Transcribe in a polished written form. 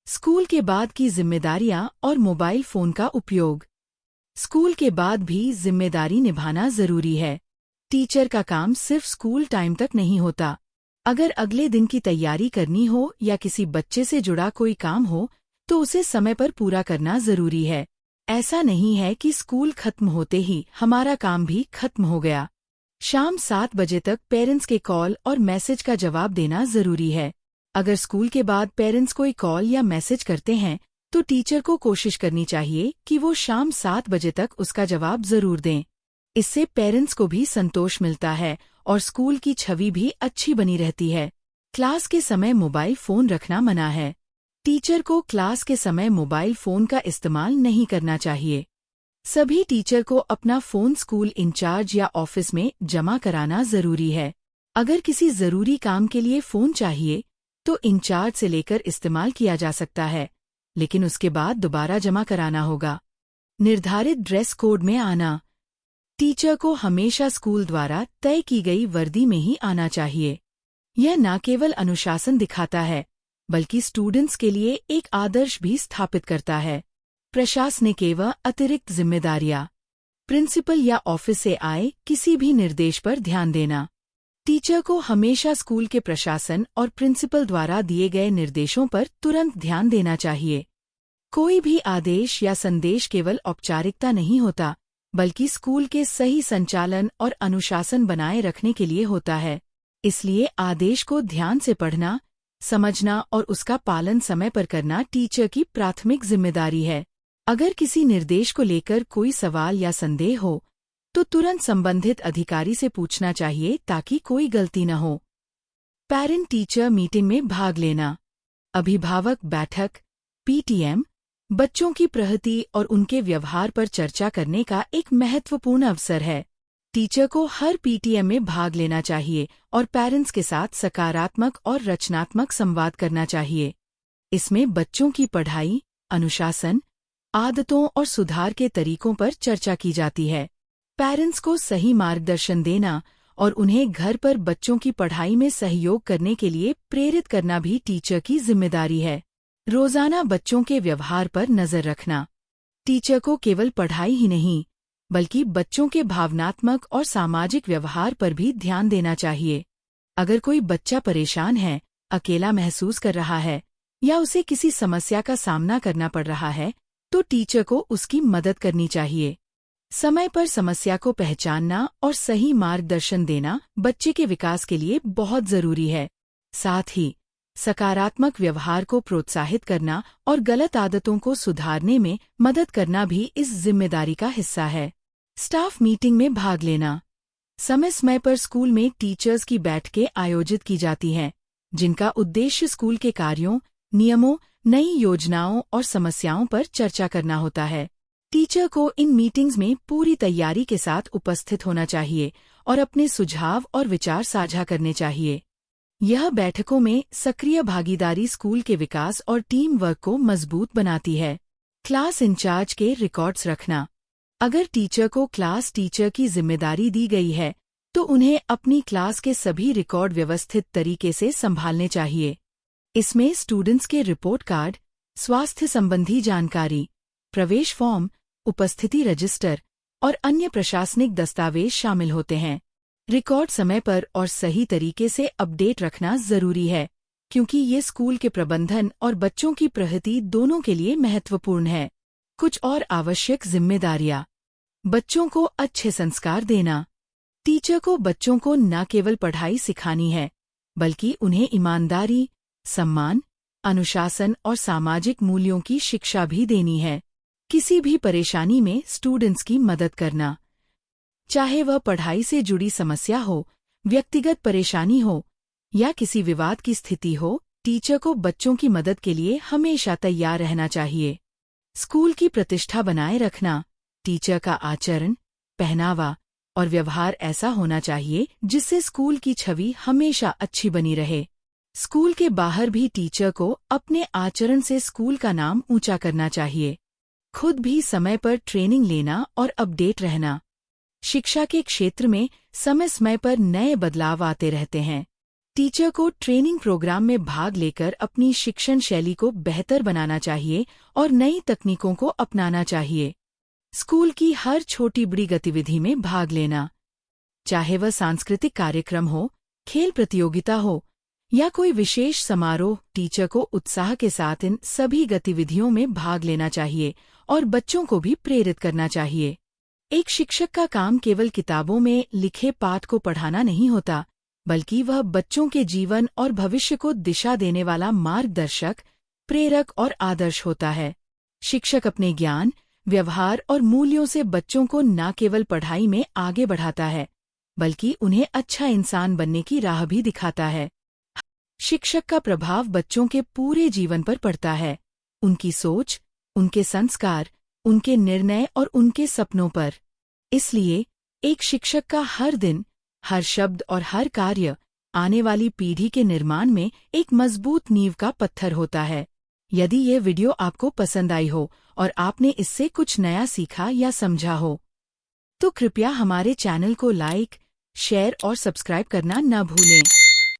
School के बाद की जिम्मेदारियां और मोबाइल फोन का उपयोग। स्कूल के बाद भी जिम्मेदारी निभाना जरूरी है। टीचर का काम सिर्फ स्कूल टाइम तक नहीं होता। अगर अगले दिन की तैयारी करनी हो या किसी बच्चे से जुड़ा कोई काम हो तो उसे समय पर पूरा करना जरूरी है। ऐसा नहीं है कि स्कूल खत्म होते ही हमारा काम भी खत्म हो गया। शाम 7 बजे तक पेरेंट्स के कॉल और मैसेज का जवाब देना जरूरी है। अगर स्कूल के बाद पेरेंट्स कोई कॉल या मैसेज करते हैं तो टीचर को कोशिश करनी चाहिए कि वो शाम 7 बजे तक उसका जवाब जरूर दें। इससे पेरेंट्स को भी संतोष मिलता है और स्कूल की छवि भी अच्छी बनी रहती है। क्लास के समय मोबाइल फोन रखना मना है। टीचर को क्लास के समय मोबाइल फोन का इस्तेमाल नहीं करना चाहिए। सभी टीचर को अपना फोन स्कूल इंचार्ज या ऑफिस में जमा कराना जरूरी है। अगर किसी जरूरी काम के लिए फोन चाहिए तो इंचार्ज से लेकर इस्तेमाल किया जा सकता है, लेकिन उसके बाद दोबारा जमा कराना होगा। निर्धारित ड्रेस कोड में आना। टीचर को हमेशा स्कूल द्वारा तय की गई वर्दी में ही आना चाहिए। यह न केवल अनुशासन दिखाता है बल्कि स्टूडेंट्स के लिए एक आदर्श भी स्थापित करता है। प्रशासनिक एवं अतिरिक्त जिम्मेदारियां। प्रिंसिपल या ऑफिस से आए किसी भी निर्देश पर ध्यान देना। टीचर को हमेशा स्कूल के प्रशासन और प्रिंसिपल द्वारा दिए गए निर्देशों पर तुरंत ध्यान देना चाहिए। कोई भी आदेश या संदेश केवल औपचारिकता नहीं होता बल्कि स्कूल के सही संचालन और अनुशासन बनाए रखने के लिए होता है। इसलिए आदेश को ध्यान से पढ़ना, समझना और उसका पालन समय पर करना टीचर की प्राथमिक जिम्मेदारी है। अगर किसी निर्देश को लेकर कोई सवाल या संदेह हो तो तुरंत संबंधित अधिकारी से पूछना चाहिए ताकि कोई गलती न हो। पेरेंट टीचर मीटिंग में भाग लेना। अभिभावक बैठक (पीटीएम) बच्चों की प्रगति और उनके व्यवहार पर चर्चा करने का एक महत्वपूर्ण अवसर है। टीचर को हर पीटीएम में भाग लेना चाहिए और पेरेंट्स के साथ सकारात्मक और रचनात्मक संवाद करना चाहिए। इसमें बच्चों की पढ़ाई, अनुशासन, आदतों और सुधार के तरीकों पर चर्चा की जाती है। पेरेंट्स को सही मार्गदर्शन देना और उन्हें घर पर बच्चों की पढ़ाई में सहयोग करने के लिए प्रेरित करना भी टीचर की जिम्मेदारी है। रोजाना बच्चों के व्यवहार पर नजर रखना। टीचर को केवल पढ़ाई ही नहीं बल्कि बच्चों के भावनात्मक और सामाजिक व्यवहार पर भी ध्यान देना चाहिए। अगर कोई बच्चा परेशान है, अकेला महसूस कर रहा है या उसे किसी समस्या का सामना करना पड़ रहा है तो टीचर को उसकी मदद करनी चाहिए। समय पर समस्या को पहचानना और सही मार्गदर्शन देना बच्चे के विकास के लिए बहुत जरूरी है। साथ ही सकारात्मक व्यवहार को प्रोत्साहित करना और गलत आदतों को सुधारने में मदद करना भी इस जिम्मेदारी का हिस्सा है। स्टाफ मीटिंग में भाग लेना। समय समय पर स्कूल में टीचर्स की बैठकें आयोजित की जाती हैं, जिनका उद्देश्य स्कूल के कार्यों, नियमों, नई योजनाओं और समस्याओं पर चर्चा करना होता है। टीचर को इन मीटिंग्स में पूरी तैयारी के साथ उपस्थित होना चाहिए और अपने सुझाव और विचार साझा करने चाहिए। यह बैठकों में सक्रिय भागीदारी स्कूल के विकास और टीम वर्क को मजबूत बनाती है। क्लास इंचार्ज के रिकॉर्ड्स रखना। अगर टीचर को क्लास टीचर की जिम्मेदारी दी गई है तो उन्हें अपनी क्लास के सभी रिकॉर्ड व्यवस्थित तरीके से संभालने चाहिए। इसमें स्टूडेंट्स के रिपोर्ट कार्ड, स्वास्थ्य संबंधी जानकारी, प्रवेश फॉर्म, उपस्थिति रजिस्टर और अन्य प्रशासनिक दस्तावेज शामिल होते हैं। रिकॉर्ड समय पर और सही तरीके से अपडेट रखना जरूरी है, क्योंकि ये स्कूल के प्रबंधन और बच्चों की प्रगति दोनों के लिए महत्वपूर्ण है। कुछ और आवश्यक जिम्मेदारियां। बच्चों को अच्छे संस्कार देना। टीचर को बच्चों को न केवल पढ़ाई सिखानी है, बल्कि उन्हें ईमानदारी, सम्मान, अनुशासन और सामाजिक मूल्यों की शिक्षा भी देनी है। किसी भी परेशानी में स्टूडेंट्स की मदद करना, चाहे वह पढ़ाई से जुड़ी समस्या हो, व्यक्तिगत परेशानी हो या किसी विवाद की स्थिति हो, टीचर को बच्चों की मदद के लिए हमेशा तैयार रहना चाहिए। स्कूल की प्रतिष्ठा बनाए रखना। टीचर का आचरण, पहनावा और व्यवहार ऐसा होना चाहिए जिससे स्कूल की छवि हमेशा अच्छी बनी रहे। स्कूल के बाहर भी टीचर को अपने आचरण से स्कूल का नाम ऊंचा करना चाहिए। खुद भी समय पर ट्रेनिंग लेना और अपडेट रहना। शिक्षा के क्षेत्र में समय समय पर नए बदलाव आते रहते हैं। टीचर को ट्रेनिंग प्रोग्राम में भाग लेकर अपनी शिक्षण शैली को बेहतर बनाना चाहिए और नई तकनीकों को अपनाना चाहिए। स्कूल की हर छोटी बड़ी गतिविधि में भाग लेना, चाहे वह सांस्कृतिक कार्यक्रम हो, खेल प्रतियोगिता हो या कोई विशेष समारोह, टीचर को उत्साह के साथ इन सभी गतिविधियों में भाग लेना चाहिए और बच्चों को भी प्रेरित करना चाहिए। एक शिक्षक का काम केवल किताबों में लिखे पाठ को पढ़ाना नहीं होता, बल्कि वह बच्चों के जीवन और भविष्य को दिशा देने वाला मार्गदर्शक, प्रेरक और आदर्श होता है। शिक्षक अपने ज्ञान, व्यवहार और मूल्यों से बच्चों को न केवल पढ़ाई में आगे बढ़ाता है, बल्कि उन्हें अच्छा इंसान बनने की राह भी दिखाता है। शिक्षक का प्रभाव बच्चों के पूरे जीवन पर पड़ता है, उनकी सोच, उनके संस्कार, उनके निर्णय और उनके सपनों पर। इसलिए एक शिक्षक का हर दिन, हर शब्द और हर कार्य आने वाली पीढ़ी के निर्माण में एक मजबूत नींव का पत्थर होता है। यदि ये वीडियो आपको पसंद आई हो और आपने इससे कुछ नया सीखा या समझा हो, तो कृपया हमारे चैनल को लाइक, शेयर और सब्सक्राइब करना न भूलें।